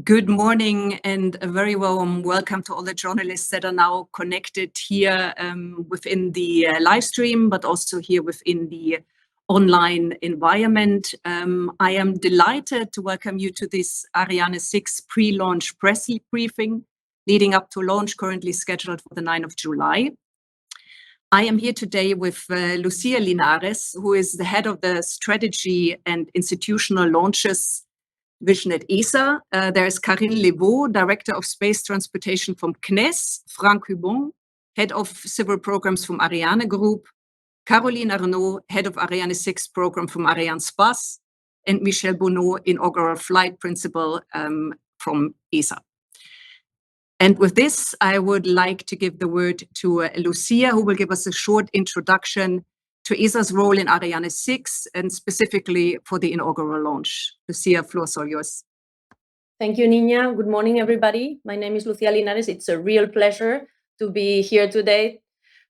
Good morning and a very warm welcome to all the journalists that are now connected here within the live stream, but also here within the online environment. I am delighted to welcome you to this Ariane 6 pre-launch press briefing leading up to launch, currently scheduled for the 9th of July. I am here today with Lucia Linares, who is the head of the strategy and institutional launches division at ESA. There's Karine Leveau, Director of Space Transportation from CNES, Franck Hubon, Head of Civil Programs from Ariane Group, Caroline Arnaud, Head of Ariane 6 Program from Ariane 6’s, and Michel Bonneau, Inaugural Flight Principal from ESA. And with this, I would like to give the word to Lucia, who will give us a short introduction to ESA's role in Ariane 6 and specifically for the inaugural launch. Lucia, floor is all yours. Thank you, Nina. Good morning, everybody. My name is Lucia Linares. It's a real pleasure to be here today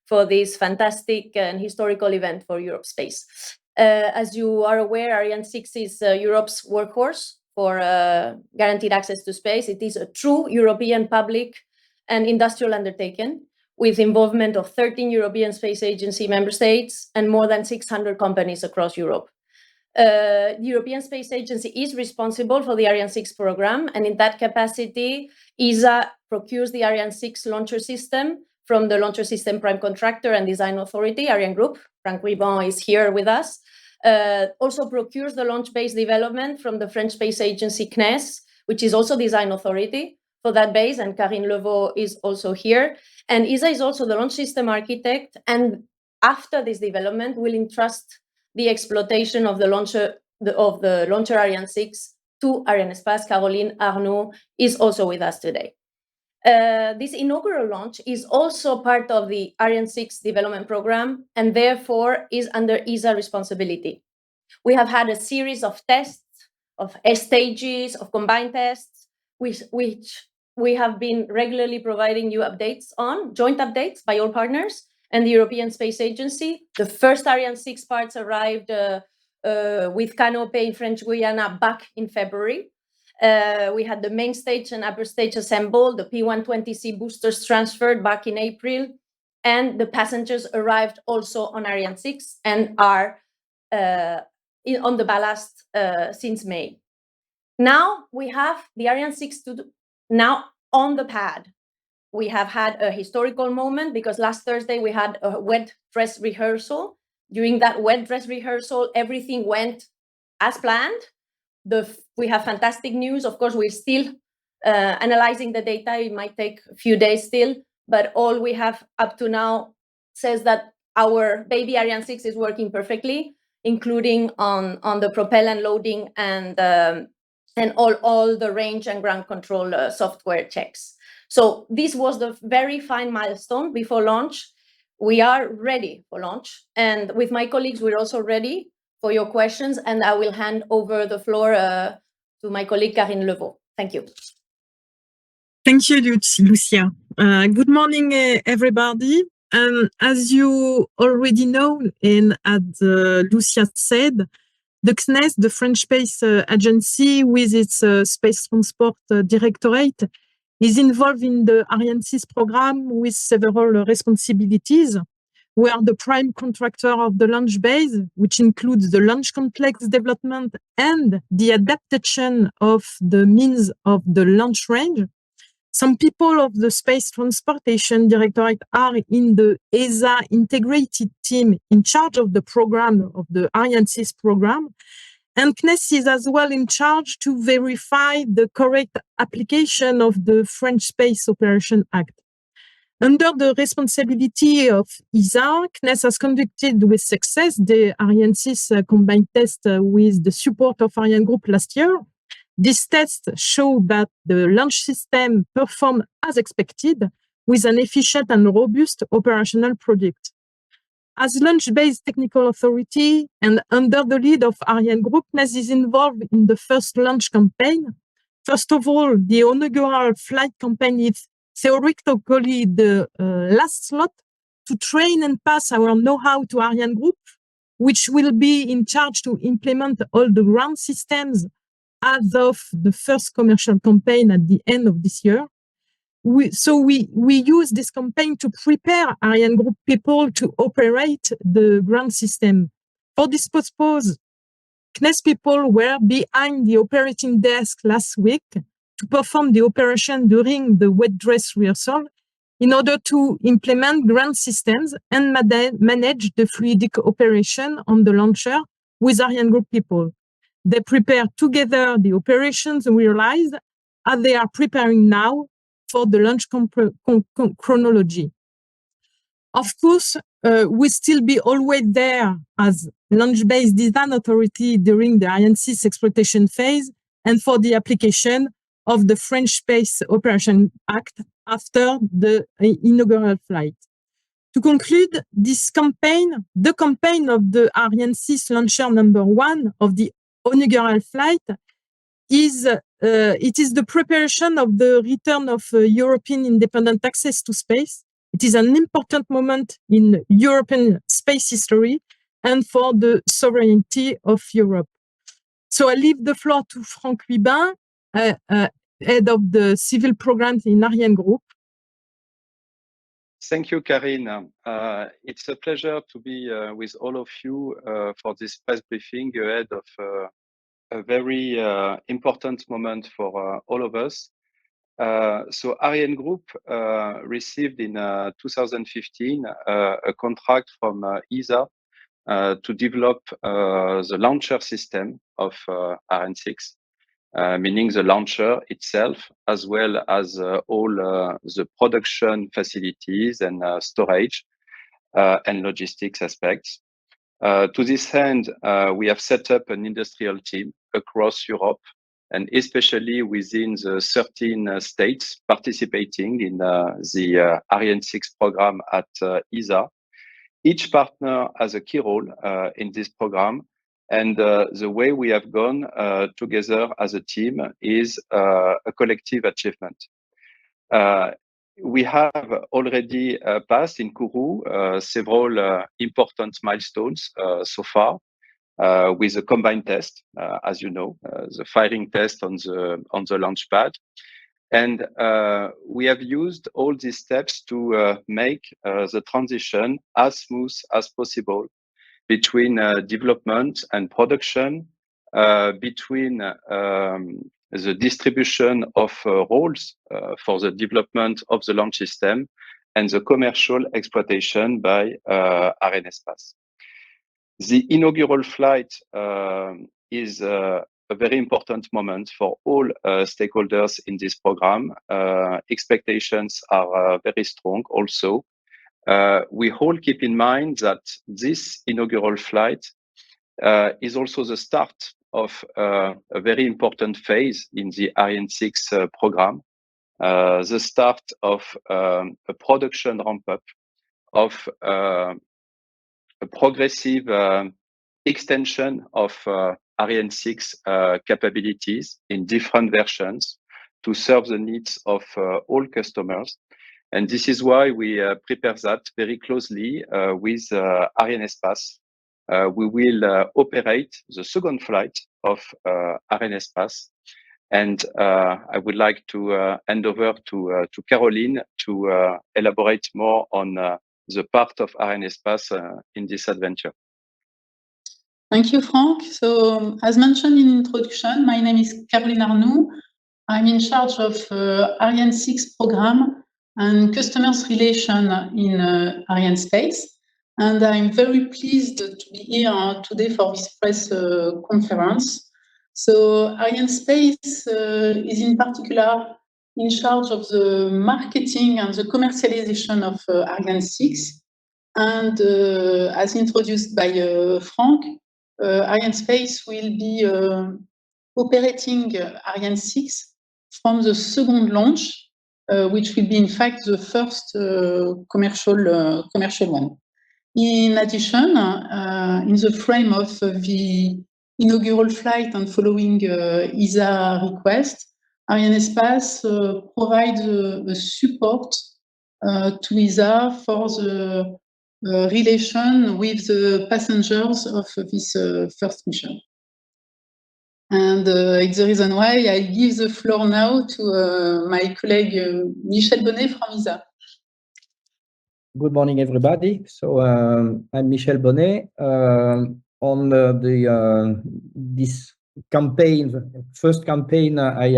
for this fantastic and historical event for Europe space. As you are aware, Ariane 6 is Europe's workhorse for guaranteed access to space. It is a true European public and industrial undertaking, with involvement of 13 European Space Agency member states and more than 600 companies across Europe. The European Space Agency is responsible for the Ariane 6 program, and in that capacity, ESA procures the Ariane 6 launcher system from the launcher system prime contractor and design authority, Ariane Group. Franck Hubon is here with us. Also procures the launch base development from the French Space Agency CNES, which is also design authority for that base, and Karine Leveau is also here. And ESA is also the launch system architect, and after this development, will entrust the exploitation of the launcher Ariane 6 to Arianespace. Caroline Arnaud is also with us today. This inaugural launch is also part of the Ariane 6 development program and therefore is under ESA responsibility. We have had a series of tests, of stages, of combined tests, which we have been regularly providing you updates on, joint updates by all partners and the European Space Agency. The first Ariane 6 parts arrived with Canopé in French Guiana back in February. We had the main stage and upper stage assembled, the P120C boosters transferred back in April, and the passengers arrived also on Ariane 6 and are on the ballast since May. Now we have the Ariane 6 now on the pad. We have had a historical moment because last Thursday we had a wet dress rehearsal. During that wet dress rehearsal, everything went as planned. We have fantastic news. Of course, we're still analyzing the data. It might take a few days still, but all we have up to now says that our baby Ariane 6 is working perfectly, including on the propellant loading and all the range and ground control software checks. So this was the very fine milestone before launch. We are ready for launch. And with my colleagues, we're also ready for your questions. And I will hand over the floor to my colleague, Karine Leveau. Thank you. Thank you, Lucia. Good morning, everybody. As you already know, and as Lucia said, the CNES, the French Space Agency, with its Space Transport Directorate, is involved in the Ariane 6 program with several responsibilities. We are the prime contractor of the launch base, which includes the launch complex development and the adaptation of the means of the launch range. Some people of the Space Transportation Directorate are in the ESA integrated team in charge of the program, of the Ariane 6 program. And CNES is as well in charge to verify the correct application of the French Space Operation Act. Under the responsibility of ESA, CNES has conducted with success the Ariane 6 combined test with the support of Ariane Group last year. These tests show that the launch system performed as expected with an efficient and robust operational product. As launch-based technical authority and under the lead of Ariane Group, CNES is involved in the first launch campaign. First of all, the inaugural flight campaign is theoretically the last slot to train and pass our know-how to Ariane Group, which will be in charge to implement all the ground systems as of the first commercial campaign at the end of this year. We use this campaign to prepare Ariane Group people to operate the ground system. For this purpose, CNES people were behind the operating desk last week to perform the operation during the wet dress rehearsal in order to implement ground systems and manage the fluidic operation on the launcher with Ariane Group people. They prepare together the operations realized as they are preparing now for the launch chronology. Of course, we still be always there as launch-based design authority during the Ariane 6 exploitation phase and for the application of the French Space Operation Act after the inaugural flight. To conclude this campaign, the campaign of the Ariane 6 launcher number 1 of the inaugural flight is the preparation of the return of European independent access to space. It is an important moment in European space history and for the sovereignty of Europe. So I leave the floor to Franck Lubin, head of the civil programs in Ariane Group. Thank you, Karine. It's a pleasure to be with all of you for this press briefing ahead of a very important moment for all of us. So Ariane Group received in 2015 a contract from ESA to develop the launcher system of Ariane 6. Meaning the launcher itself, as well as all the production facilities and storage and logistics aspects. To this end, we have set up an industrial team across Europe and especially within the 13 states participating in the Ariane 6 program at ESA. Each partner has a key role in this program. And the way we have gone together as a team is a collective achievement. We have already passed in Kourou several important milestones so far with a combined test, as you know, the firing test on the launch pad. And we have used all these steps to make the transition as smooth as possible between development and production, between the distribution of roles for the development of the launch system and the commercial exploitation by Arianespace. The inaugural flight is a very important moment for all stakeholders in this program. Expectations are very strong also. We all keep in mind that this inaugural flight is also the start of a very important phase in the Ariane 6 program, the start of a production ramp-up of a progressive extension of Ariane 6 capabilities in different versions to serve the needs of all customers. And this is why we prepare that very closely with Arianespace. We will operate the second flight of Arianespace. And I would like to hand over to Caroline to elaborate more on the part of Arianespace in this adventure. Thank you, Franck. So, as mentioned in introduction, my name is Caroline Arnoux. I'm in charge of Ariane 6 program and customers relation in Arianespace. And I'm very pleased to be here today for this press conference. So Arianespace is in particular in charge of the marketing and the commercialization of Ariane 6. And as introduced by Franck, Arianespace will be operating Ariane 6 from the second launch, which will be in fact the first commercial one. In addition, in the frame of the inaugural flight and following ESA request, Arianespace provides a support to ESA for the relation with the passengers of this first mission. And it's the reason why I give the floor now to my colleague Michel Bonnet from ESA. Good morning, everybody. So I'm Michel Bonnet. On this campaign, first campaign, I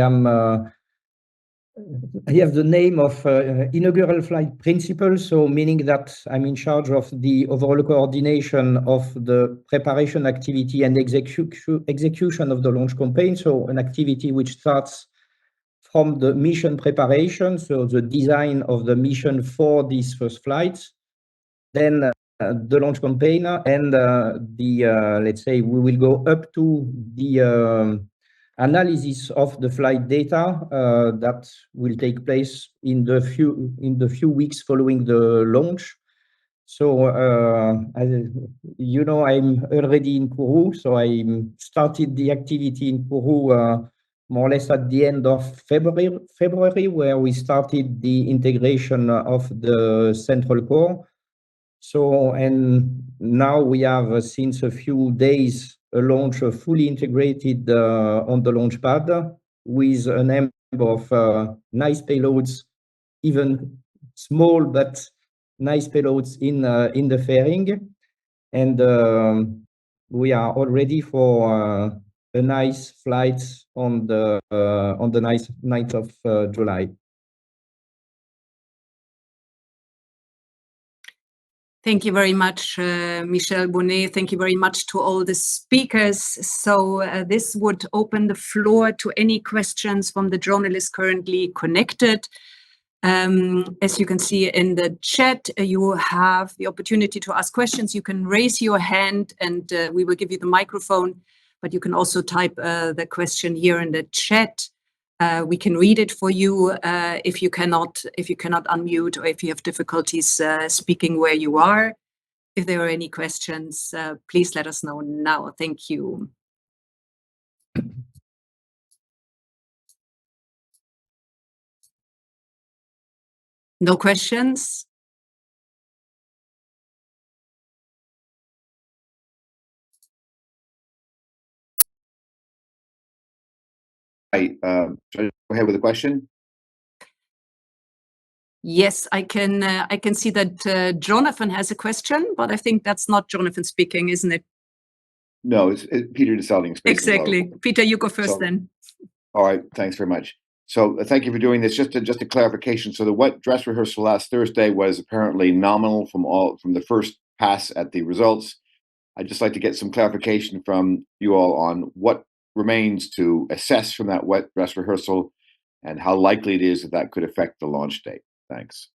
have the name of inaugural flight principal, so meaning that I'm in charge of the overall coordination of the preparation activity and execution of the launch campaign. So an activity which starts from the mission preparation, so the design of the mission for these first flights, then the launch campaign, and let's say we will go up to the analysis of the flight data that will take place in the few weeks following the launch. So as you know, I'm already in Kourou, so I started the activity in Kourou more or less at the end of February, where we started the integration of the central core. So, and now we have since a few days a launch fully integrated on the launch pad with a number of nice payloads, even small but nice payloads in the fairing, and we are all ready for a nice flight on the nice 9th of July. Thank you very much, Michel Bonnet. Thank you very much to all the speakers. So this would open the floor to any questions from the journalists currently connected. As you can see in the chat, you have the opportunity to ask questions. You can raise your hand and we will give you the microphone, but you can also type the question here in the chat. We can read it for you if you cannot unmute, or if you have difficulties speaking where you are. If there are any questions, please let us know now. Thank you. No questions? Should I go ahead with the question? Yes, I can see that Jonathan has a question, but I think that's not Jonathan speaking, isn't it? No, it's Peter DeSalding. Exactly. Peter, you go first then. All right, thanks very much. So thank you for doing this. Just a clarification. So the wet dress rehearsal last Thursday was apparently nominal from the first pass at the results. I'd just like to get some clarification from you all on what remains to assess from that wet dress rehearsal and how likely it is that that could affect the launch date. Thanks.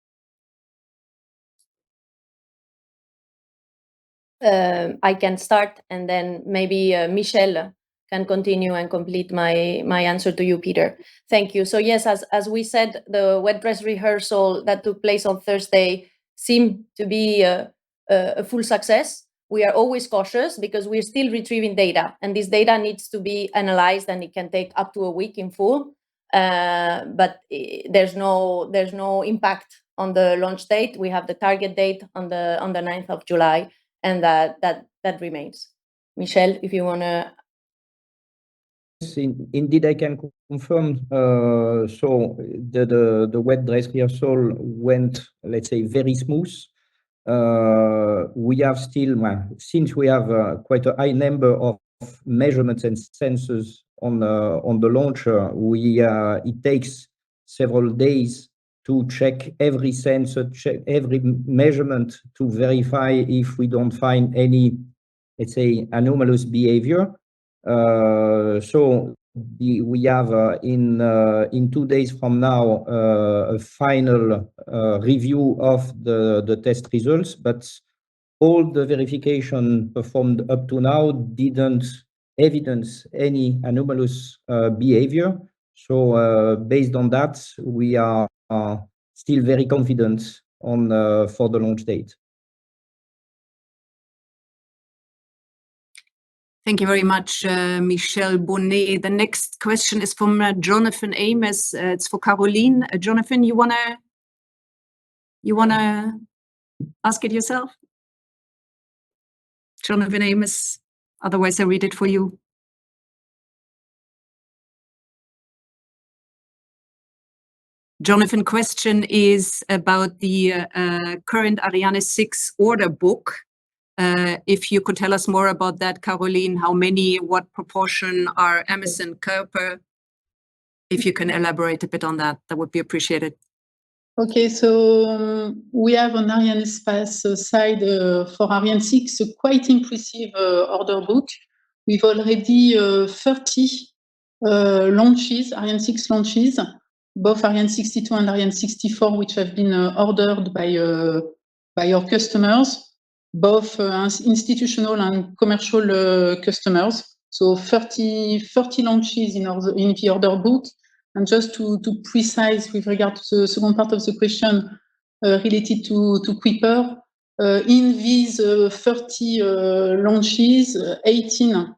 I can start, and then maybe Michel can continue and complete my answer to you, Peter. Thank you. So yes, as we said, the wet dress rehearsal that took place on Thursday seemed to be a full success. We are always cautious because we're still retrieving data, and this data needs to be analyzed, and it can take up to a week in full. But there's no impact on the launch date. We have the target date on the 9th of July. And that remains. Michel, if you want to. Yes, indeed, I can confirm. So the wet dress rehearsal went, let's say, very smooth. We have still, since we have quite a high number of measurements and sensors on the launcher, it takes several days to check every sensor, check every measurement to verify if we don't find any, let's say, anomalous behavior. So we have in 2 days from now a final review of the test results, but all the verification performed up to now didn't evidence any anomalous behavior. So based on that, we are still very confident on for the launch date. Thank you very much, Michel Bonnet. The next question is from Jonathan Amos. It's for Caroline. Jonathan, you wanna ask it yourself? Jonathan Amos. Otherwise, I read it for you. Jonathan, question is about the current Ariane 6 order book. If you could tell us more about that, Caroline, how many, what proportion are Amazon Kuiper? If you can elaborate a bit on that, that would be appreciated. Okay, so we have on Ariane Space side for Ariane 6 a quite impressive order book. We've already 30 launches, Ariane 6 launches, both Ariane 62 and Ariane 64, which have been ordered by our customers, both institutional and commercial customers. So 30 launches in the order book. And just to precise with regard to the second part of the question related to Kuiper, in these 30 launches, 18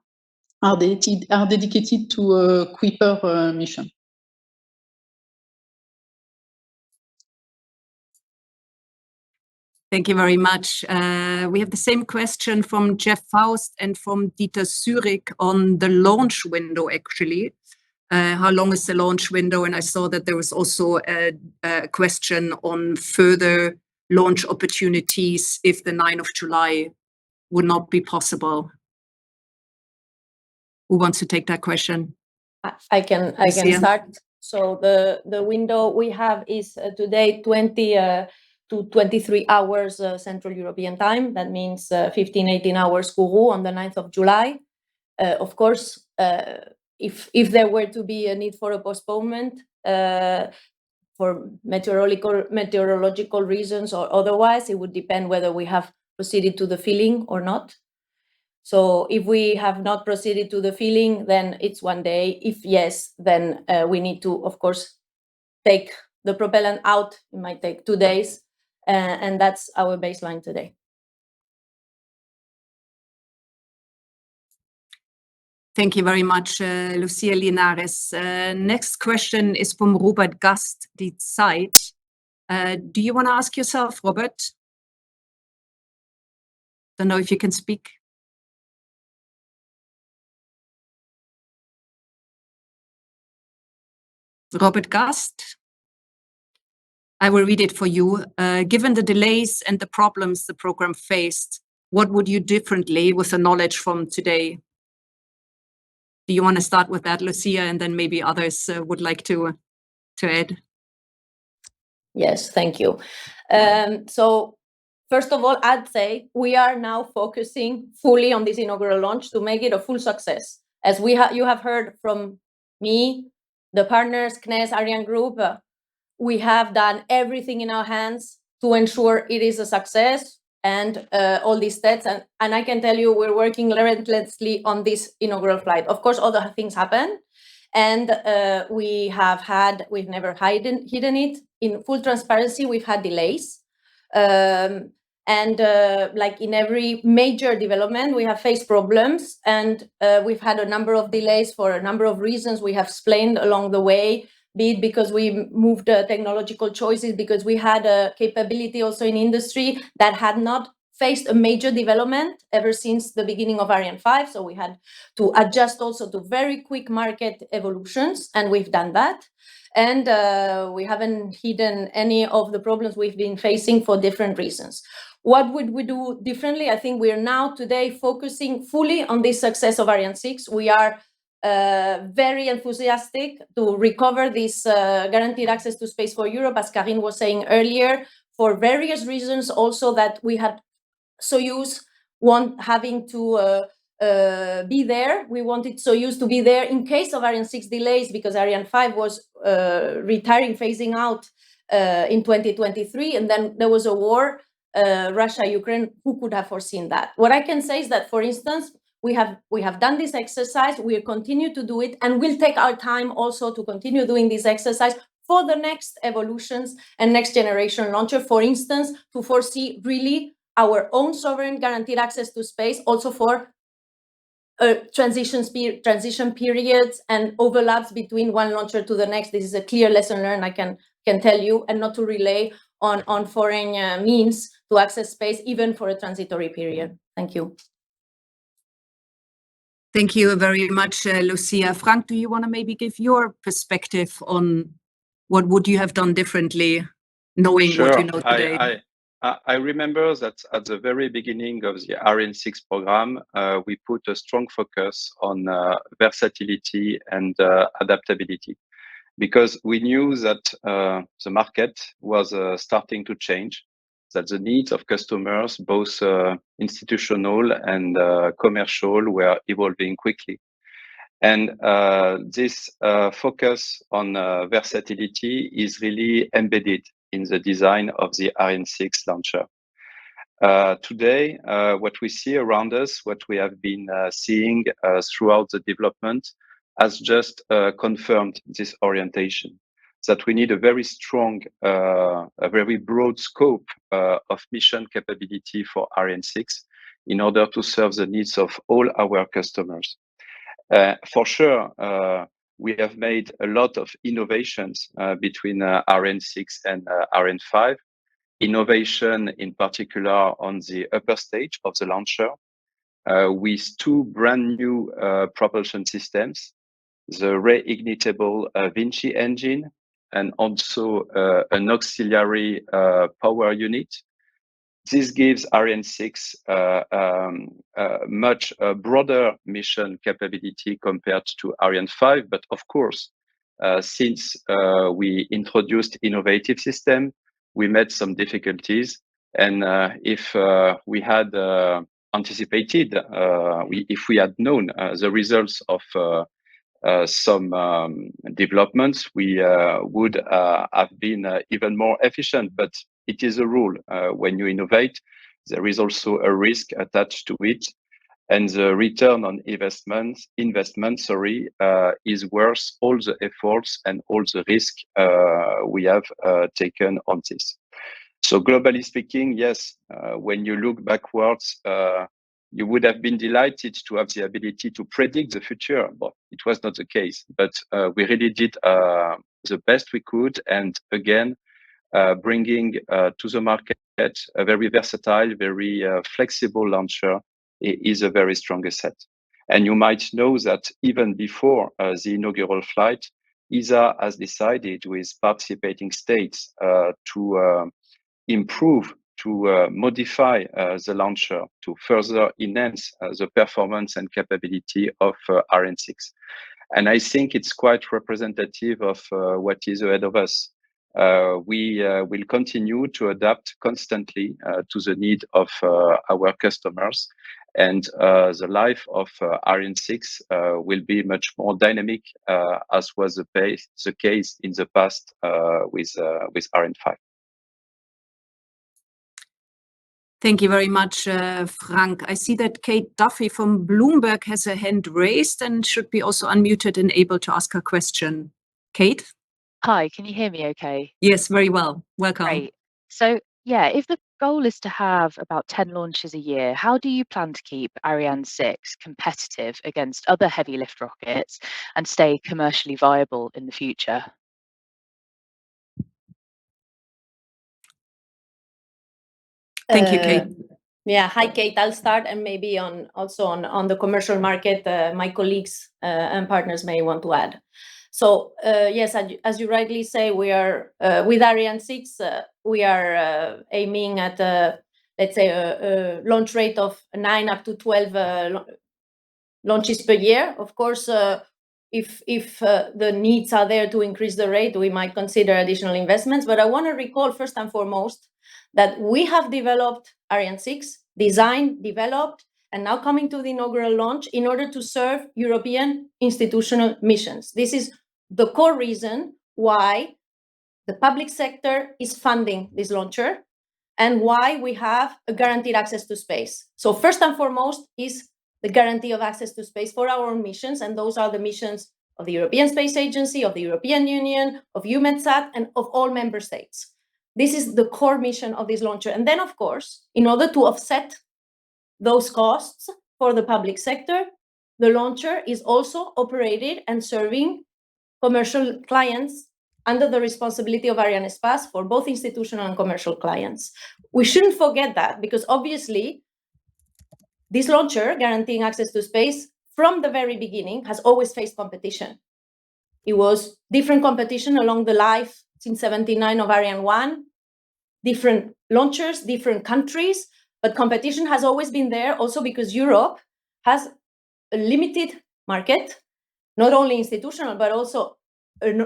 are dedicated to Kuiper mission. Thank you very much. We have the same question from Jeff Faust and from Dieter Zurich on the launch window, actually. How long is the launch window? And I saw that there was also a question on further launch opportunities if the 9th of July would not be possible. Who wants to take that question? I can start. So the window we have is today 20 to 23 hours Central European time. That means 15, 18 hours Kourou on the 9th of July. Of course, if there were to be a need for a postponement for meteorological reasons or otherwise, it would depend whether we have proceeded to the filling or not. So if we have not proceeded to the filling, then it's 1 day. If yes, then we need to, of course, take the propellant out. It might take 2 days, and that's our baseline today. Thank you very much, Lucia Linares. Next question is from Robert Gast, Die Zeit. Do you want to ask yourself, Robert? Don't know if you can speak. Robert Gast? I will read it for you. Given the delays and the problems the program faced, what would you do differently with the knowledge from today? Do you want to start with that, Lucia, and then maybe others would like to add? Yes, thank you. So first of all, I'd say we are now focusing fully on this inaugural launch to make it a full success. As you have heard from me, the partners, CNES, Ariane Group, we have done everything in our hands to ensure it is a success and all these steps. And I can tell you we're working relentlessly on this inaugural flight. Of course, other things happen. And we've never hidden it. In full transparency, we've had delays. And like in every major development, we have faced problems. And we've had a number of delays for a number of reasons we have explained along the way, be it because we moved technological choices, because we had a capability also in industry that had not faced a major development ever since the beginning of Ariane 5. So we had to adjust also to very quick market evolutions, and we've done that. And we haven't hidden any of the problems we've been facing for different reasons. What would we do differently? I think we are now today focusing fully on the success of Ariane 6. We are very enthusiastic to recover this guaranteed access to space for Europe, as Karine was saying earlier, for various reasons also that we had Soyuz having to be there. We wanted Soyuz to be there in case of Ariane 6 delays, because Ariane 5 was retiring, phasing out in 2023, and then there was a war, Russia, Ukraine. Who could have foreseen that? What I can say is that, for instance, we have done this exercise, we'll continue to do it, and we'll take our time also to continue doing this exercise for the next evolutions and next generation launcher, for instance, to foresee really our own sovereign guaranteed access to space, also for transition periods and overlaps between one launcher to the next. This is a clear lesson learned, I can tell you, and not to rely on foreign means to access space, even for a transitory period. Thank you. Thank you very much, Lucia. Frank, do you want to maybe give your perspective on What would you have done differently, knowing what you know today? I remember that at the very beginning of the Ariane 6 program, we put a strong focus on versatility and adaptability, because we knew that the market was starting to change, that the needs of customers, both institutional and commercial, were evolving quickly. And this focus on versatility is really embedded in the design of the Ariane 6 launcher. Today, what we see around us, what we have been seeing throughout the development, has just confirmed this orientation, that we need a very strong, a very broad scope of mission capability for Ariane 6 in order to serve the needs of all our customers. For sure, we have made a lot of innovations between Ariane 6 and Ariane 5. Innovation in particular on the upper stage of the launcher, with two brand new propulsion systems, the reignitable Vinci engine, and also an auxiliary power unit. This gives Ariane 6 much broader mission capability compared to Ariane 5. But of course, since we introduced innovative system, we met some difficulties. And if we had anticipated, if we had known the results of some developments, we would have been even more efficient. But it is a rule. When you innovate, there is also a risk attached to it. And the return on investment, is worth all the efforts and all the risk we have taken on this. So globally speaking, yes, when you look backwards, you would have been delighted to have the ability to predict the future, but it was not the case. But we really did the best we could. And again, bringing to the market a very versatile, very flexible launcher is a very strong asset. And you might know that even before the inaugural flight, ESA has decided with participating states to improve, to modify the launcher to further enhance the performance and capability of Ariane 6. And I think it's quite representative of what is ahead of us. We will continue to adapt constantly to the need of our customers, and the life of Ariane 6 will be much more dynamic, as was the case in the past with Ariane 5. Thank you very much, Frank. I see that Kate Duffy from Bloomberg has her hand raised and should be also unmuted and able to ask her question. Kate? Hi, can you hear me okay? Yes, very well. Welcome. Great. So, yeah, if the goal is to have about 10 launches a year, how do you plan to keep Ariane 6 competitive against other heavy lift rockets and stay commercially viable in the future? Thank you, Kate. Yeah, hi, Kate. I'll start, and maybe also on the commercial market, my colleagues and partners may want to add. So yes, as you rightly say, we are with Ariane 6, we are aiming at let's say a launch rate of 9 up to 12 launches per year. Of course, if the needs are there to increase the rate, we might consider additional investments. But I want to recall first and foremost that we have developed Ariane 6, designed, developed, and now coming to the inaugural launch in order to serve European institutional missions. This is the core reason why the public sector is funding this launcher and why we have a guaranteed access to space. So first and foremost is the guarantee of access to space for our own missions, and those are the missions of the European Space Agency, of the European Union, of EUMETSAT, and of all member states. This is the core mission of this launcher. And then, of course, in order to offset those costs for the public sector, the launcher is also operated and serving commercial clients under the responsibility of Arianespace for both institutional and commercial clients. We shouldn't forget that, because obviously this launcher, guaranteeing access to space, from the very beginning has always faced competition. It was different competition along the life since 79 of Ariane 1, different launchers, different countries, but competition has always been there also because Europe has a limited market, not only institutional, but also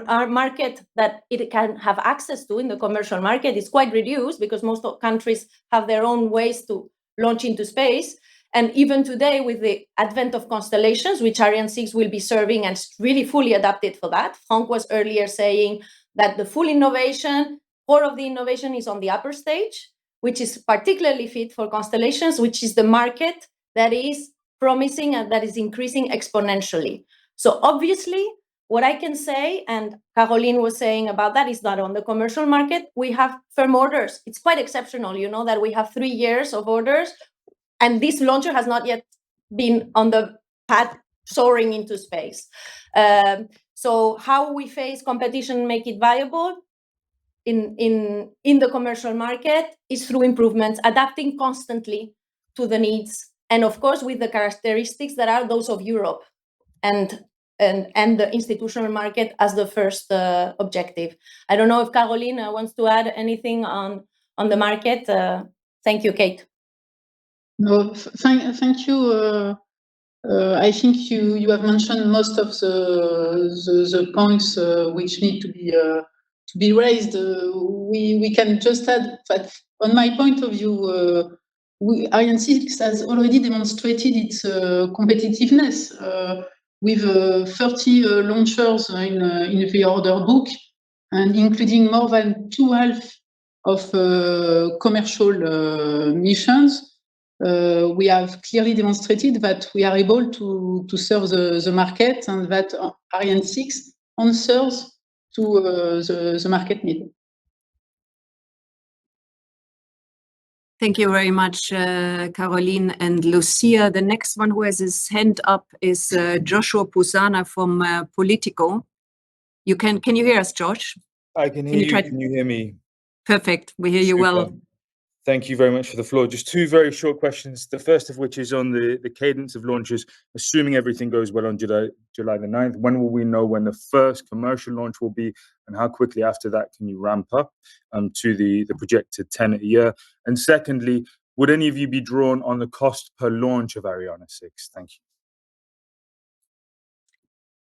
our market that it can have access to in the commercial market is quite reduced because most countries have their own ways to launch into space. And even today, with the advent of constellations, which Ariane 6 will be serving and really fully adapted for that, Franck was earlier saying that the full innovation, core of the innovation is on the upper stage, which is particularly fit for constellations, which is the market that is promising and that is increasing exponentially. So obviously, what I can say, and Caroline was saying about that, is that on the commercial market, we have firm orders. It's quite exceptional, you know, that we have 3 years of orders, and this launcher has not yet been on the path soaring into space. So how we face competition, make it viable in the commercial market is through improvements, adapting constantly to the needs, and of course with the characteristics that are those of Europe and the institutional market as the first objective. I don't know if Caroline wants to add anything on the market. Thank you, Kate. No, thank you. I think you have mentioned most of the points which need to be raised. We can just add that, on my point of view, Ariane 6 has already demonstrated its competitiveness with 30 launchers in the order book, and including more than 2/2 of commercial missions. We have clearly demonstrated that we are able to serve the market, and that Ariane 6 answers to the market need. Thank you very much, Caroline and Lucia. The next one who has his hand up is Joshua Pusana from Politico. Can you hear us, Josh? I can hear you. Can you hear me? Perfect. We hear you well. Thank you very much for the floor. Just 2 very short questions. The first of which is on the cadence of launches. Assuming everything goes well on July the 9th, when will we know when the first commercial launch will be, and how quickly after that can you ramp up to the projected 10 a year? And secondly, would any of you be drawn on the cost per launch of Ariane 6? Thank you.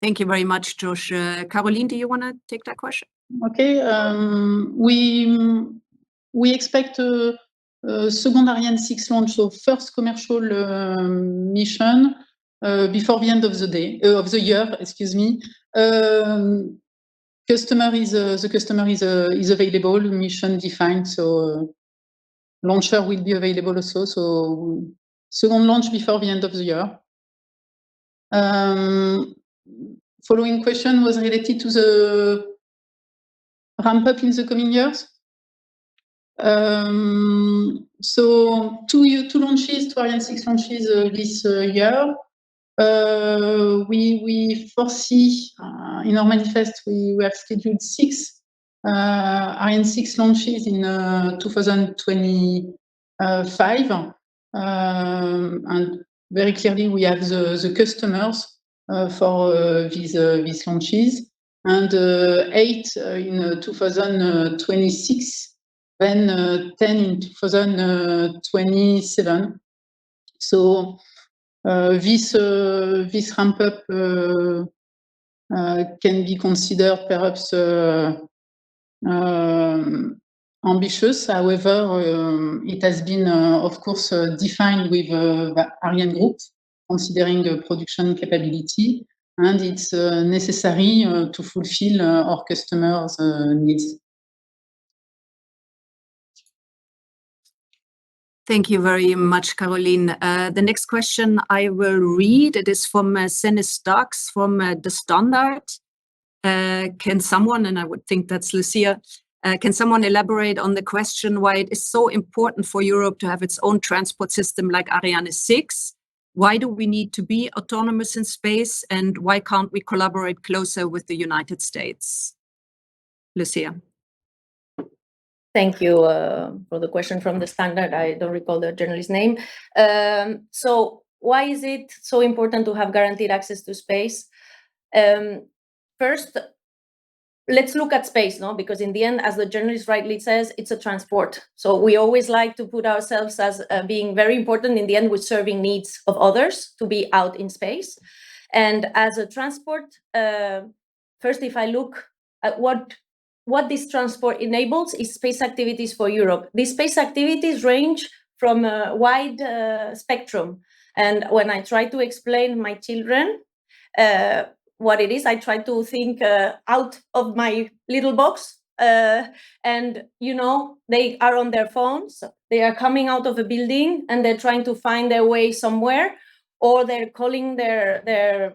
Thank you very much, Josh. Caroline, do you want to take that question? Okay. We expect a second Ariane 6 launch, so first commercial mission before the end of the year. Excuse me. The customer is available, mission defined, so launcher will be available also. So second launch before the end of the year. Following question was related to the ramp up in the coming years. So two launches, 2 Ariane 6 launches this year. We foresee in our manifest we have scheduled 6 Ariane 6 launches in 2025, and very clearly we have the customers for these launches, and 8 in 2026. Then 10 in 2027. So this ramp up can be considered perhaps ambitious. However, it has been, of course, defined with the Ariane Group, considering the production capability, and it's necessary to fulfill our customers' needs. Thank you very much, Caroline. The next question I will read, it is from Senis Starks from The Standard. Can someone, and I would think that's Lucia, can someone elaborate on the question why it is so important for Europe to have its own transport system like Ariane 6? Why do we need to be autonomous in space, and why can't we collaborate closer with the United States? Lucia. Thank you for the question from The Standard. I don't recall the journalist's name. So why is it so important to have guaranteed access to space? first, let's look at space, no? Because in the end, as the journalist rightly says, it's a transport. So we always like to put ourselves as being very important. In the end, we're serving needs of others to be out in space. And as a transport, first, if I look at what this transport enables is space activities for Europe. These space activities range from a wide spectrum. And when I try to explain my children what it is, I try to think out of my little box. And, you know, they are on their phones, they are coming out of a building and they're trying to find their way somewhere, or they're calling their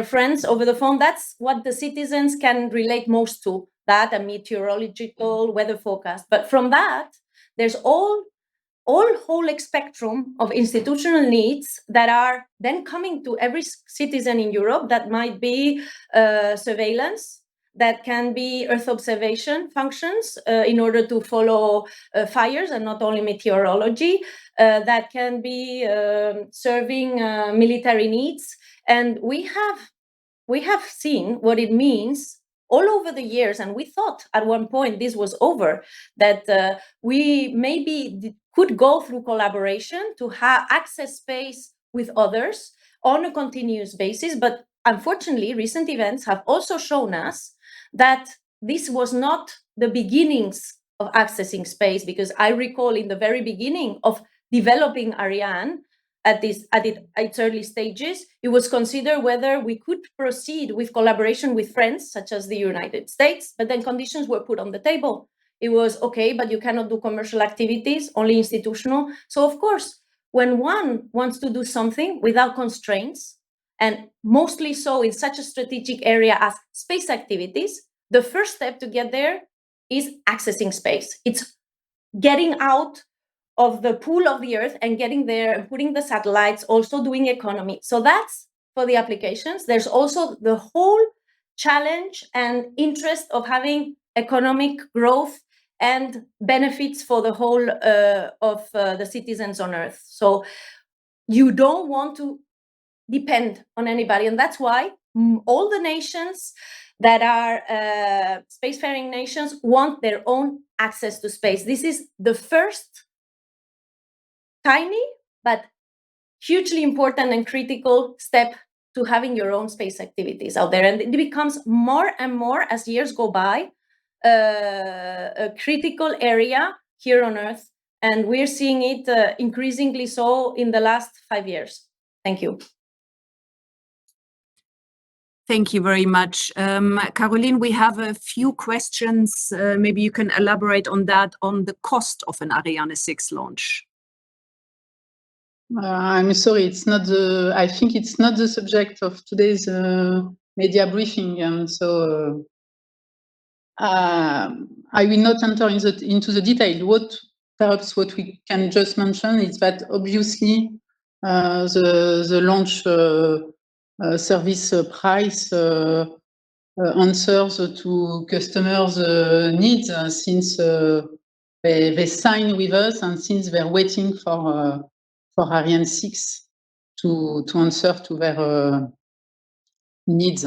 friends over the phone. That's what the citizens can relate most to, that a meteorological weather forecast. But from that, there's whole spectrum of institutional needs that are then coming to every citizen in Europe. That might be surveillance, that can be Earth observation functions in order to follow fires and not only meteorology, that can be serving military needs. And we have seen what it means all over the years, and we thought at one point this was over, that we maybe could go through collaboration to access space with others on a continuous basis. But unfortunately, recent events have also shown us that this was not the beginnings of accessing space, because I recall in the very beginning of developing Ariane, at its early stages, it was considered whether we could proceed with collaboration with friends, such as the United States, but then conditions were put on the table. It was, okay, but you cannot do commercial activities, only institutional. So of course, when one wants to do something without constraints, and mostly so in such a strategic area as space activities, the first step to get there is accessing space. It's getting out of the pool of the Earth and getting there and putting the satellites, also doing economy. So that's for the applications. There's also the whole challenge and interest of having economic growth and benefits for the whole of the citizens on Earth. So you don't want to depend on anybody. And that's why all the nations that are spacefaring nations want their own access to space. This is the first tiny but hugely important and critical step to having your own space activities out there. And it becomes more and more as years go by a critical area here on Earth. And we're seeing it increasingly so in the last 5 years. Thank you. Thank you very much. Caroline, we have a few questions. Maybe you can elaborate on that, on the cost of an Ariane 6 launch. I'm sorry, it's not the. I think it's not the subject of today's media briefing, and so I will not enter into the detail. Perhaps what we can just mention is that obviously the launch service price answers to customers' needs since they sign with us and since they're waiting for Ariane 6 to answer to their needs.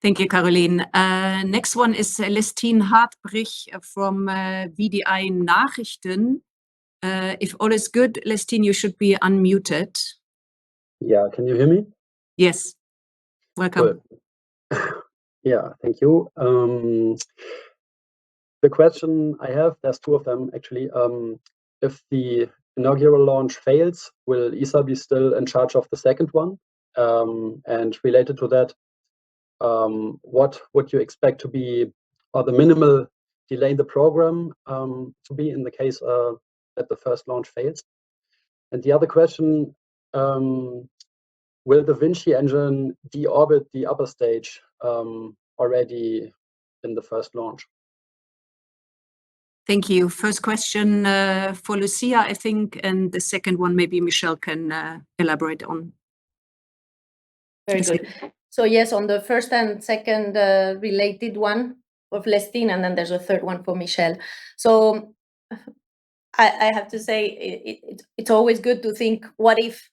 Thank you, Caroline. Next one is Celestine Hartbrich from VDI Nachrichten. If all is good, Celestine, you should be unmuted. Yeah, can you hear me? Yes. Welcome. Good. Yeah, thank you. The question I have, there's two of them actually. If the inaugural launch fails, will ESA be still in charge of the second one? And related to that, what would you expect to be, or the minimal delay in the program to be in the case that the first launch fails? And the other question, will the Vinci engine deorbit the upper stage already in the first launch? Thank you. First question for Lucia, I think, and the second one maybe Michelle can elaborate on. Very good. So yes, on the first and second related one of Celestine, and then there's a third one for Michelle. So I have to say it's always good to think, what if,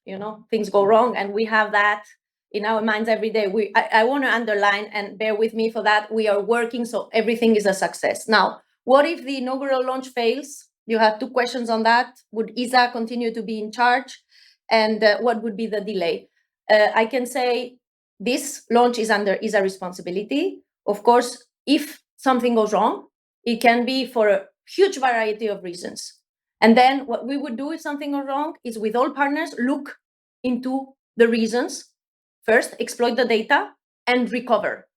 things go wrong? And we have that in our minds every day. I want to underline, and bear with me for that, we are working so everything is a success. Now, what if the inaugural launch fails? You have 2 questions on that. Would ESA continue to be in charge? And what would be the delay? I can say this launch is under ESA responsibility. Of course, if something goes wrong, it can be for a huge variety of reasons. And then what we would do if something goes wrong is, with all partners, look into the reasons, first exploit the data and recover.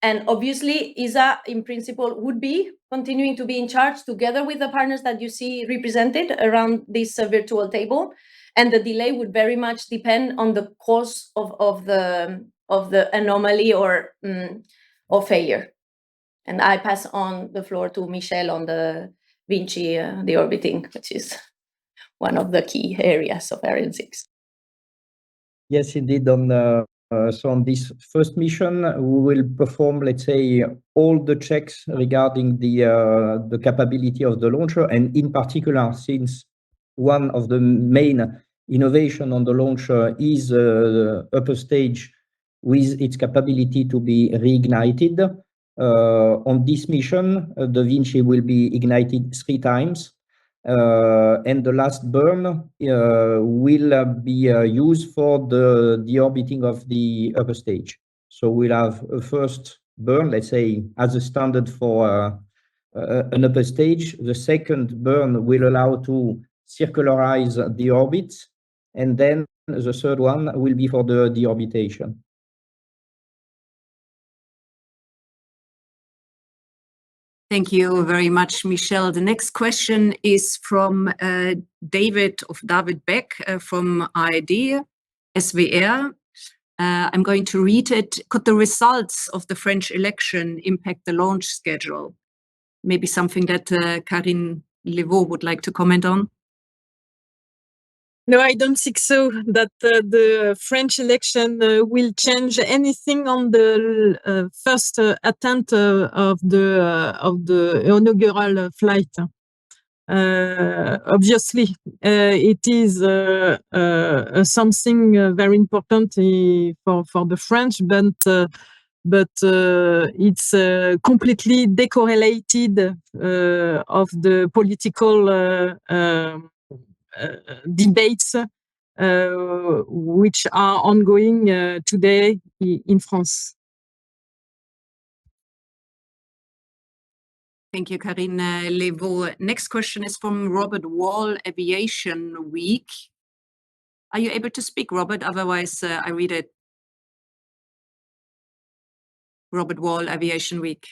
And obviously, ESA in principle would be continuing to be in charge together with the partners that you see represented around this virtual table. And the delay would very much depend on the cause of the anomaly or failure. And I pass on the floor to Michelle on the Vinci, the orbiting, which is one of the key areas of Ariane 6. Yes, indeed. So on this first mission, we will perform, let's say, all the checks regarding the capability of the launcher, and in particular, since one of the main innovation on the launcher is upper stage with its capability to be reignited. On this mission, the Vinci will be ignited 3 times. And the last burn will be used for the orbiting of the upper stage. So we'll have a first burn, let's say, as a standard for an upper stage. The second burn will allow to circularize the orbit, and then the third one will be for the deorbitation. Thank you very much, Michelle. The next question is from David Beck from ARD, SWR. I'm going to read it. Could the results of the French election impact the launch schedule? Maybe something that Karine Levaux would like to comment on. No, I don't think so, that the French election will change anything on the first attempt of the inaugural flight. Obviously, it is something very important for the French, but it's completely decorrelated of the political debates which are ongoing today in France. Thank you, Karine Levaux. Next question is from Robert Wall, Aviation Week. Are you able to speak, Robert? Otherwise, I read it. Robert Wall, Aviation Week.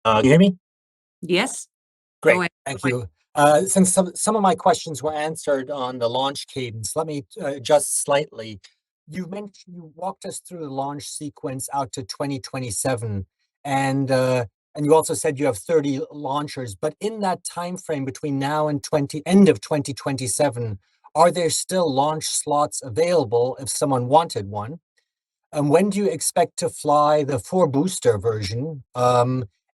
Can you hear me? Yes. Great, thank you. Since some of my questions were answered on the launch cadence, let me adjust slightly. You walked us through the launch sequence out to 2027, and you also said you have 30 launchers. But in that time frame between now and end of 2027, are there still launch slots available if someone wanted one? And when do you expect to fly the 4-booster version?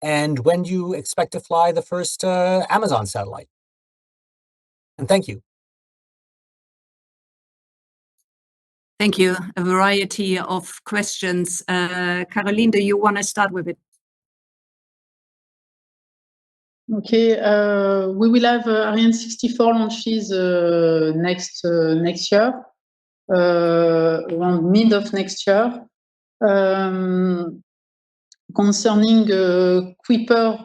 And when do you expect to fly the first Amazon satellite? And thank you. Thank you. A variety of questions. Caroline, do you want to start with it? Okay, we will have Ariane 64 launches next year, around mid of next year. Concerning Kuiper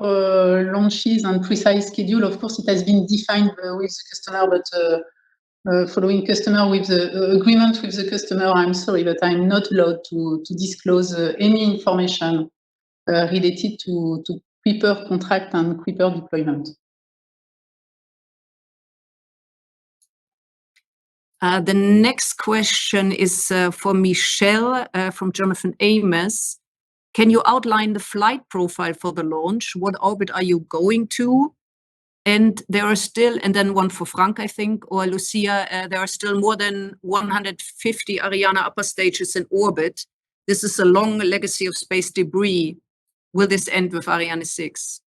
launches and precise schedule, of course, it has been defined with the customer, but following customer with the agreement with the customer, I'm sorry, but I'm not allowed to disclose any information related to Kuiper contract and Kuiper deployment. The next question is for Michelle from Jonathan Amos. Can you outline the flight profile for the launch? What orbit are you going to? And there are still, and then one for Frank, I think, or Lucia, there are still more than 150 Ariane upper stages in orbit. This is a long legacy of space debris. Will this end with Ariane 6?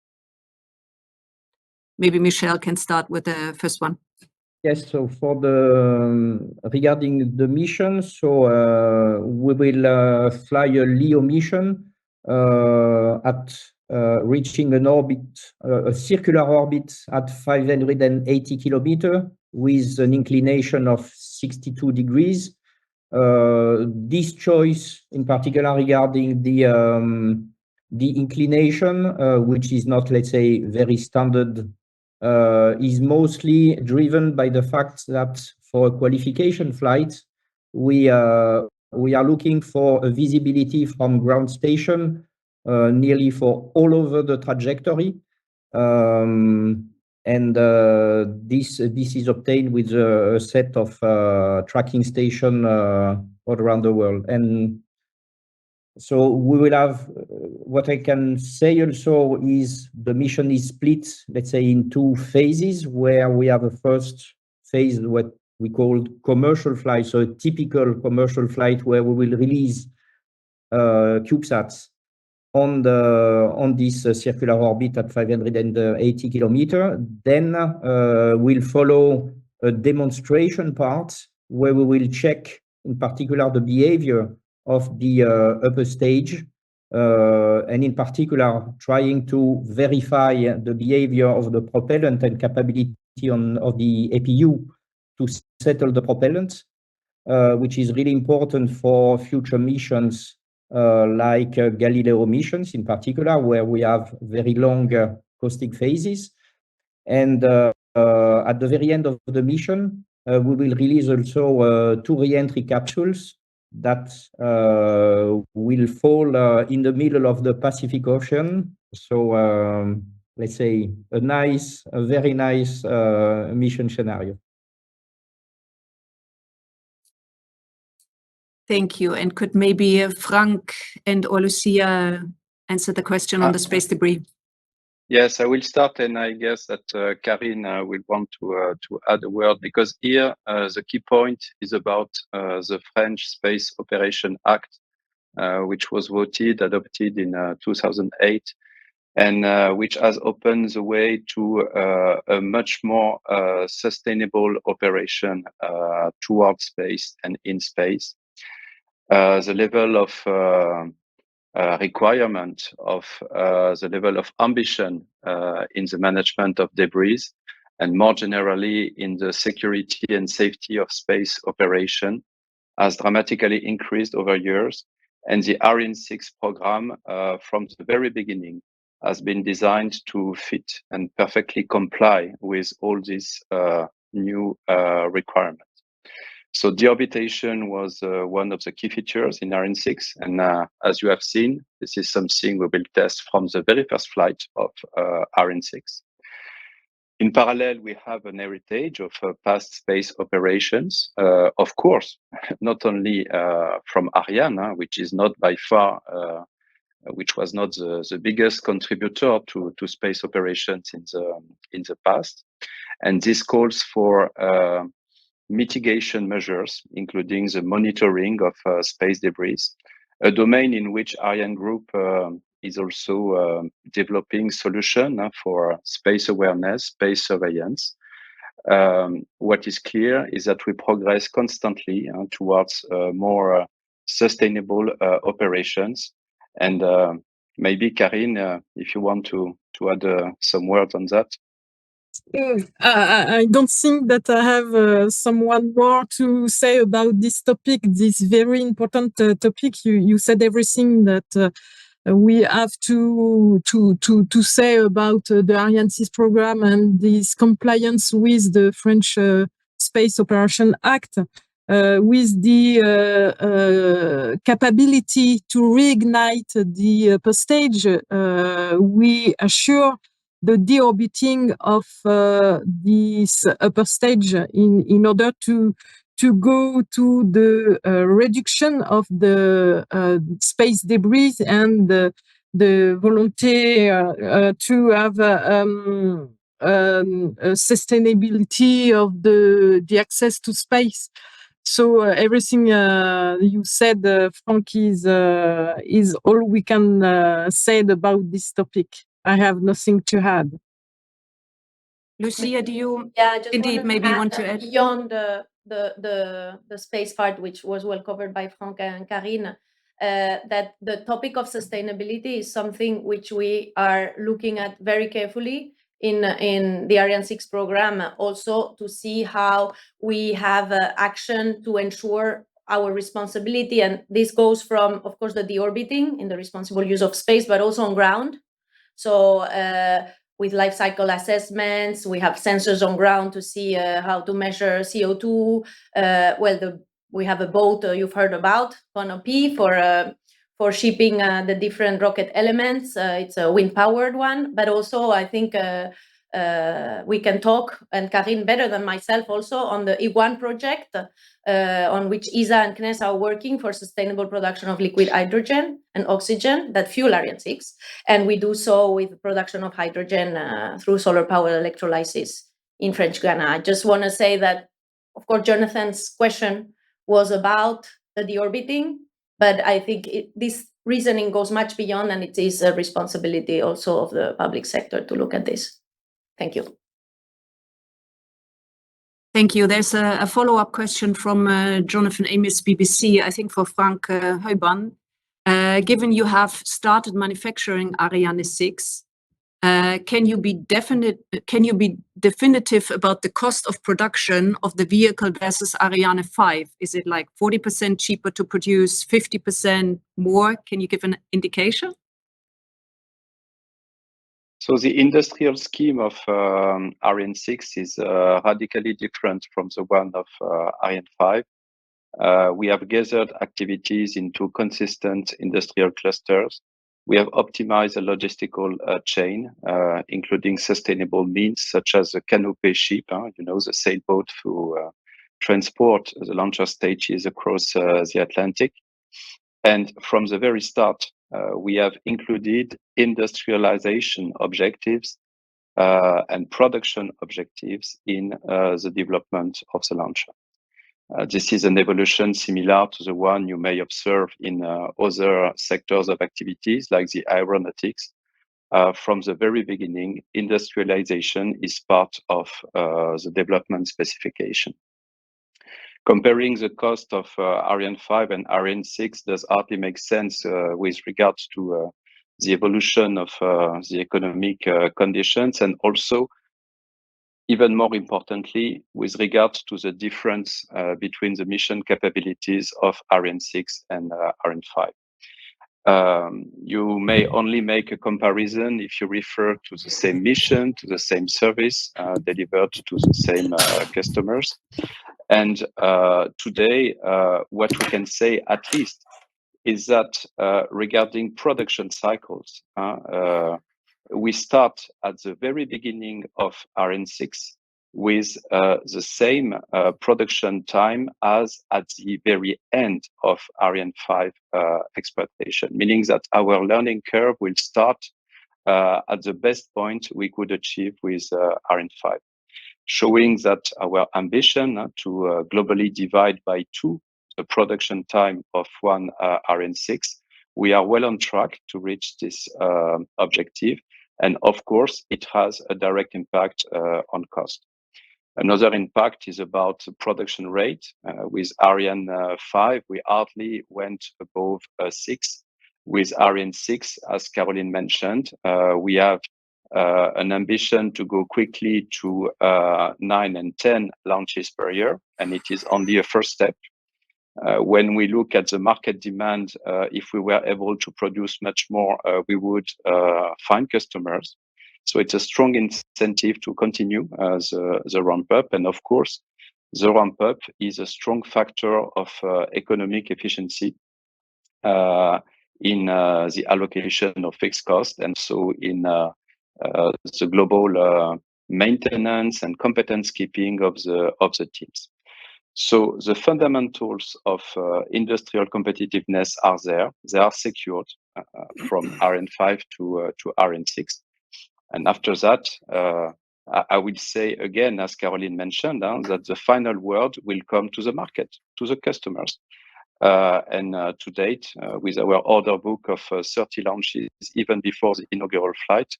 Maybe Michelle can start with the first one. Yes, so for the regarding the mission, so we will fly a LEO mission at reaching an orbit, a circular orbit at 580 kilometers with an inclination of 62 degrees. This choice, in particular regarding the inclination, which is not, let's say, very standard, is mostly driven by the fact that for a qualification flight, we are looking for a visibility from ground station nearly for all over the trajectory. And this is obtained with a set of tracking station all around the world. And so we will have, what I can say also is the mission is split, let's say, in two phases, where we have a first phase, what we call commercial flight, so a typical commercial flight where we will release CubeSats on this circular orbit at 580 kilometers. Then we'll follow a demonstration part where we will check, in particular, the behavior of the upper stage, and in particular, trying to verify the behavior of the propellant and capability of the APU to settle the propellant, which is really important for future missions like Galileo missions in particular, where we have very long caustic phases. And at the very end of the mission, we will release also 2 re-entry capsules that will fall in the middle of the Pacific Ocean. So let's say a very nice mission scenario. Thank you. And could maybe Frank and or Lucia answer the question on the space debris? Yes, I will start, and I guess that Karine will want to add a word, because here the key point is about the French Space Operation Act, which was adopted in 2008, and which has opened the way to a much more sustainable operation towards space and in space. The level of requirement of the level of ambition in the management of debris, and more generally in the security and safety of space operation, has dramatically increased over years. And the Ariane 6 program, from the very beginning, has been designed to fit and perfectly comply with all these new requirements. So deorbitation was one of the key features in Ariane 6. And as you have seen, this is something we will test from the very first flight of Ariane 6. In parallel, we have an heritage of past space operations, of course, not only from Ariane, which is not by far, which was not the biggest contributor to space operations in the past. And this calls for mitigation measures, including the monitoring of space debris, a domain in which Ariane Group is also developing solutions for space awareness, space surveillance. What is clear is that we progress constantly towards more sustainable operations. And maybe Karine, if you want to add some words on that. I don't think that I have someone more to say about this topic, this very important topic. You said everything that we have to say about the Ariane 6 program and this compliance with the French Space Operation Act, with the capability to reignite the upper stage. We assure the deorbiting of this upper stage in order to go to the reduction of the space debris and the volunteer to have sustainability of the access to space. So everything you said, Frank, is all we can say about this topic. I have nothing to add. Lucia, do you Yeah, just indeed maybe want to add? Beyond the space part, which was well covered by Franck and Karine, that the topic of sustainability is something which we are looking at very carefully in the Ariane 6 program, also to see how we have action to ensure our responsibility. And this goes from, of course, the deorbiting in the responsible use of space, but also on ground. So with life cycle assessments, we have sensors on ground to see how to measure CO2. We have a boat you've heard about, Canopy, for shipping the different rocket elements. It's a wind-powered one, but also I think we can talk, and Karine better than myself also, on the E1 project, on which ESA and CNES are working for sustainable production of liquid hydrogen and oxygen that fuel Ariane 6. And we do so with production of hydrogen through solar power electrolysis in French Guiana. I just want to say that, of course, Jonathan's question was about the deorbiting, but I think this reasoning goes much beyond, and it is a responsibility also of the public sector to look at this. Thank you. Thank you. There's a follow-up question from Jonathan Amis, BBC, I think for Frank Heuban. Given you have started manufacturing Ariane 6, can you be definitive about the cost of production of the vehicle versus Ariane 5? Is it like 40% cheaper to produce, 50% more? Can you give an indication? So the industrial scheme of Ariane 6 is radically different from the one of Ariane 5. We have gathered activities into consistent industrial clusters. We have optimized the logistical chain, including sustainable means such as a canopy ship, the sailboat to transport the launcher stages across the Atlantic. And from the very start, we have included industrialization objectives and production objectives in the development of the launcher. This is an evolution similar to the one you may observe in other sectors of activities like the aeronautics. From the very beginning, industrialization is part of the development specification. Comparing the cost of Ariane 5 and Ariane 6 does hardly make sense with regards to the evolution of the economic conditions, and also, even more importantly, with regards to the difference between the mission capabilities of Ariane 6 and Ariane 5. You may only make a comparison if you refer to the same mission, to the same service delivered to the same customers. And today, what we can say at least is that regarding production cycles, we start at the very beginning of Ariane 6 with the same production time as at the very end of Ariane 5 exploitation, meaning that our learning curve will start at the best point we could achieve with Ariane 5. Showing that our ambition to globally divide by 2 the production time of one Ariane 6, we are well on track to reach this objective. And of course, it has a direct impact on cost. Another impact is about the production rate. With Ariane 5, we hardly went above 6. With Ariane 6, as Caroline mentioned, we have an ambition to go quickly to 9 and 10 launches per year, and it is only a first step. When we look at the market demand, if we were able to produce much more, we would find customers. So it's a strong incentive to continue the ramp up. And of course, the ramp up is a strong factor of economic efficiency in the allocation of fixed cost, and so in the global maintenance and competence keeping of the teams. So the fundamentals of industrial competitiveness are there. They are secured from Ariane 5 to Ariane 6. And after that, I will say again, as Caroline mentioned, that the final word will come to the market, to the customers. And to date, with our order book of 30 launches, even before the inaugural flight,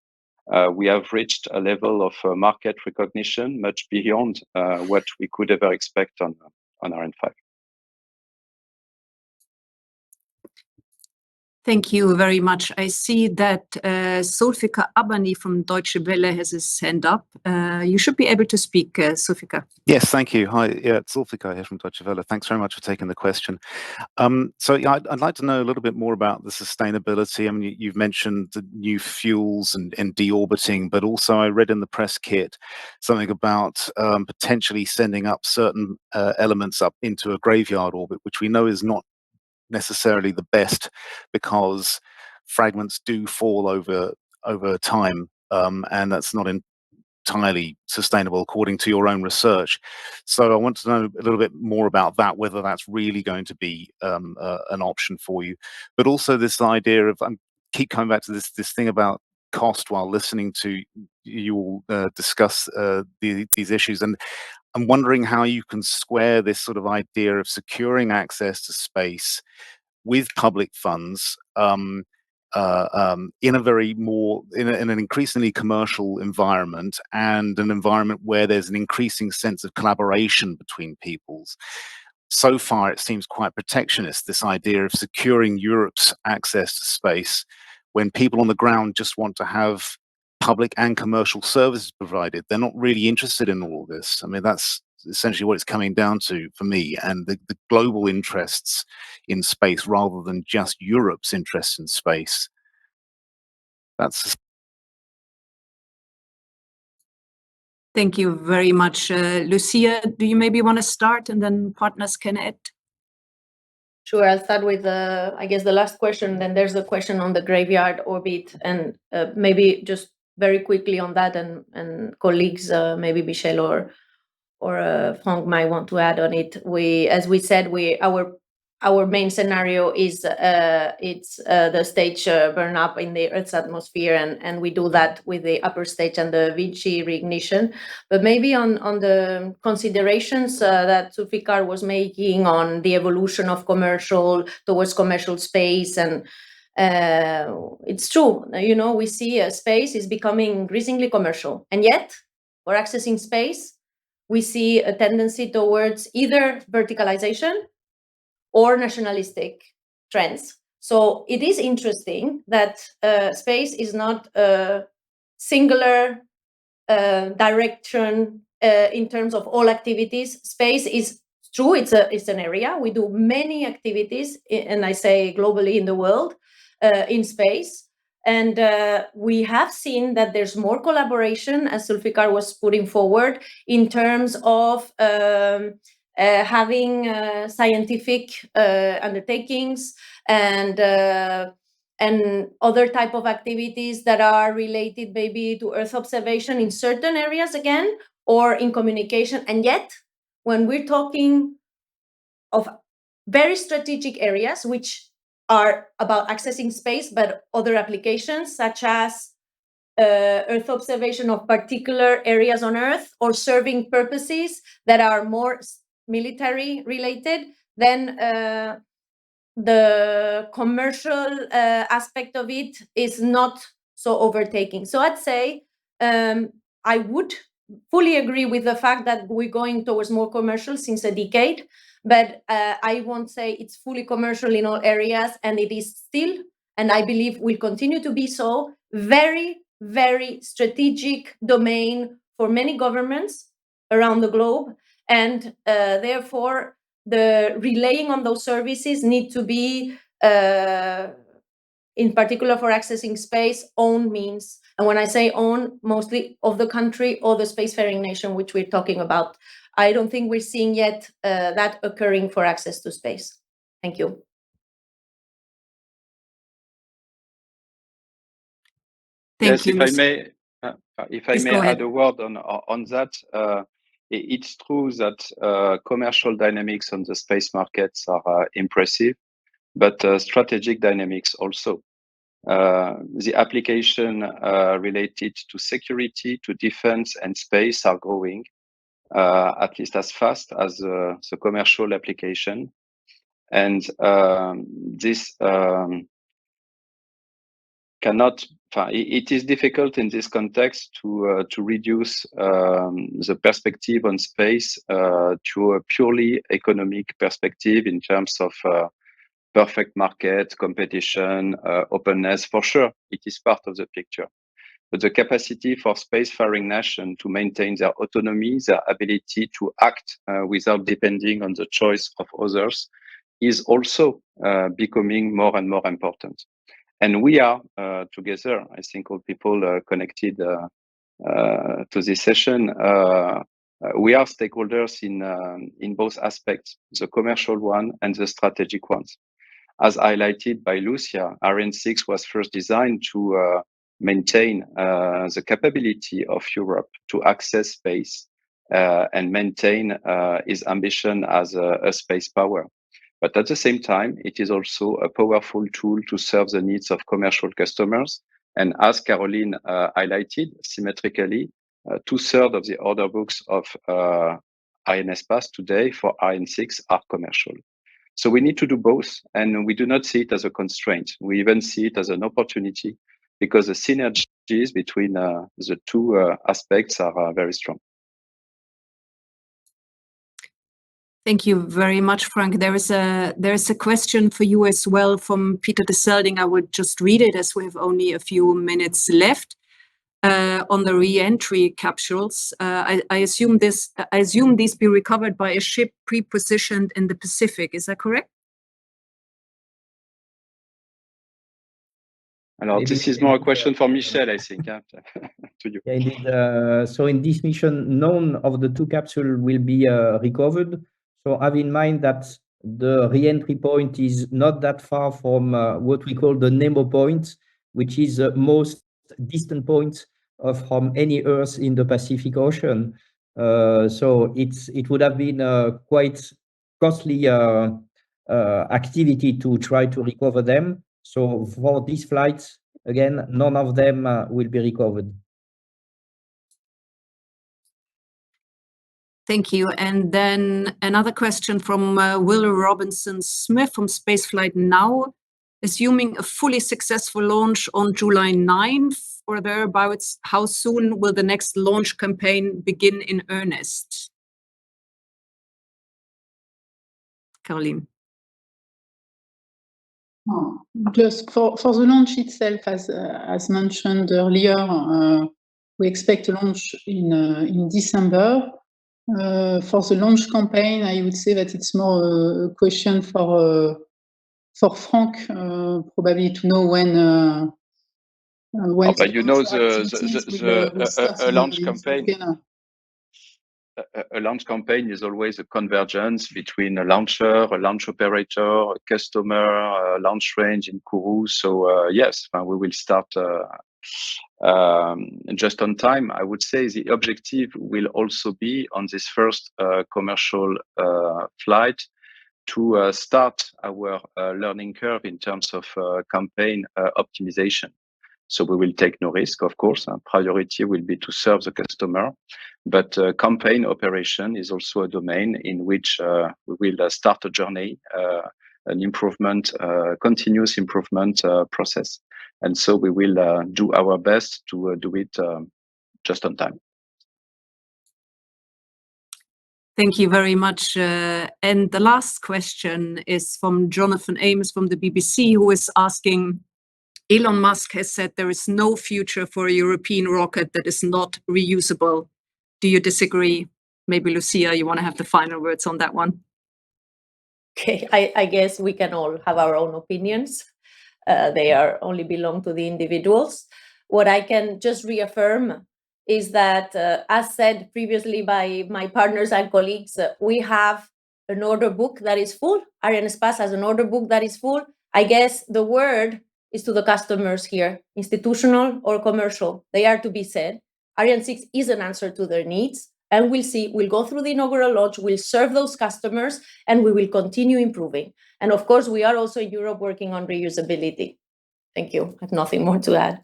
we have reached a level of market recognition much beyond what we could ever expect on Ariane 5. Thank you very much. I see that Zulfikar Abani from Deutsche Welle has his hand up. You should be able to speak, Zulfikar. Yes, thank you. Hi, yeah, it's Zulfikar here from Deutsche Welle. Thanks very much for taking the question. So yeah, I'd like to know a little bit more about the sustainability. I mean, you've mentioned the new fuels and deorbiting, but also I read in the press kit something about potentially sending up certain elements up into a graveyard orbit, which we know is not necessarily the best because fragments do fall over time, and that's not entirely sustainable according to your own research. So I want to know a little bit more about that, whether that's really going to be an option for you, but also this idea of keep coming back to this thing about cost while listening to you all discuss these issues, and I'm wondering how you can square this sort of idea of securing access to space with public funds in a very more in an increasingly commercial environment, and an environment where there's an increasing sense of collaboration between peoples. So far, it seems quite protectionist, this idea of securing Europe's access to space when people on the ground just want to have public and commercial services provided. They're not really interested in all of this. I mean, that's essentially what it's coming down to for me, and the global interests in space rather than just Europe's interest in space. That's Thank you very much. Lucia, do you maybe want to start and then partners can add? Sure, I'll start with I guess the last question, then there's the question on the graveyard orbit, and maybe just very quickly on that, and colleagues, maybe Michel or Franck might want to add on it. As we said, our main scenario is the stage burn up in the Earth's atmosphere, and we do that with the upper stage and the Vinci reignition. But maybe on the considerations that Zulfikar was making on the evolution of towards commercial space, and it's true, we see space is becoming increasingly commercial, and yet for accessing space, we see a tendency towards either verticalization or nationalistic trends. So it is interesting that space is not a singular direction in terms of all activities. Space is true, it's an area. We do many activities, and I say globally in the world, in space. And we have seen that there's more collaboration, as Zulfikar was putting forward, in terms of having scientific undertakings and other type of activities that are related maybe to Earth observation in certain areas again, or in communication. And yet, when we're talking of very strategic areas, which are about accessing space, but other applications such as Earth observation of particular areas on Earth, or serving purposes that are more military related, then the commercial aspect of it is not so overtaking. So I'd say I would fully agree with the fact that we're going towards more commercial since a decade, but I won't say it's fully commercial in all areas, and it is still, and I believe will continue to be so, very, very strategic domain for many governments around the globe, and therefore the relaying on those services need to be, in particular for accessing space, own means. And when I say own, mostly of the country or the spacefaring nation, which we're talking about. I don't think we're seeing yet that occurring for access to space. Thank you. Yes, if I may add a word on that. It's true that commercial dynamics on the space markets are impressive, but strategic dynamics also. The application related to security, to defense and space are growing, at least as fast as the commercial application. And this cannot. It is difficult in this context to reduce the perspective on space to a purely economic perspective in terms of perfect market, competition, openness. For sure, it is part of the picture. But the capacity for spacefaring nations to maintain their autonomy, their ability to act without depending on the choice of others, is also becoming more and more important. And we are together, I think all people connected to this session, we are stakeholders in both aspects, the commercial one and the strategic ones. As highlighted by Lucia, Ariane 6 was first designed to maintain the capability of Europe to access space and maintain its ambition as a space power. But at the same time, it is also a powerful tool to serve the needs of commercial customers. And as Caroline highlighted, symmetrically, 2/3 of the order books of Arianespace today for Ariane 6 are commercial. So we need to do both, and we do not see it as a constraint. We even see it as an opportunity because the synergies between the two aspects are very strong. Thank you very much, Frank. There is a question for you as well from Peter de Selding. I would just read it as we have only a few minutes left. On the re-entry capsules, I assume these be recovered by a ship pre-positioned in the Pacific. Is that correct? Alors, this is more a question for Michel, I think. To you. Yeah, indeed. So in this mission, none of the two capsules will be recovered. So have in mind that the re-entry point is not that far from what we call the Nemo point, which is the most distant point from any Earth in the Pacific Ocean. So it would have been quite costly activity to try to recover them. So for these flights, again, none of them will be recovered. Thank you. And then another question from Will Robinson-Smith from Spaceflight Now. Assuming a fully successful launch on July 9th or thereabouts, how soon will the next launch campaign begin in earnest? Caroline. Just for the launch itself, as mentioned earlier, we expect a launch in December. For the launch campaign, I would say that it's more a question for Frank, probably to know when. But you know a launch campaign. A launch campaign is always a convergence between a launcher, a launch operator, a customer, a launch range in Kourou. So yes, we will start just on time. I would say the objective will also be on this first commercial flight to start our learning curve in terms of campaign optimization. So we will take no risk, of course. Priority will be to serve the customer, but campaign operation is also a domain in which we will start a journey, an improvement, continuous improvement process. And so we will do our best to do it just on time. Thank you very much. And the last question is from Jonathan Ames from the BBC, who is asking, Elon Musk has said there is no future for a European rocket that is not reusable. Do you disagree? Maybe Lucia, you want to have the final words on that one? Okay, I guess we can all have our own opinions. They are only belong to the individuals. What I can just reaffirm is that, as said previously by my partners and colleagues, we have an order book that is full. Arianespace has an order book that is full. I guess the word is to the customers here, institutional or commercial. They are to be said. Ariane 6 is an answer to their needs, and we'll see. We'll go through the inaugural launch, we'll serve those customers, and we will continue improving. And of course, we are also in Europe working on reusability. Thank you. I have nothing more to add.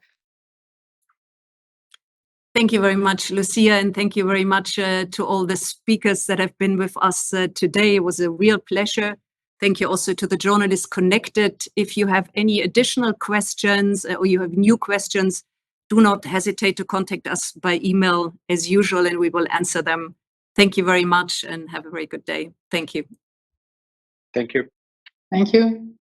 Thank you very much, Lucia, and thank you very much to all the speakers that have been with us today. It was a real pleasure. Thank you also to the journalists connected. If you have any additional questions or you have new questions, do not hesitate to contact us by email as usual, and we will answer them. Thank you very much and have a very good day. Thank you. Thank you. Thank you.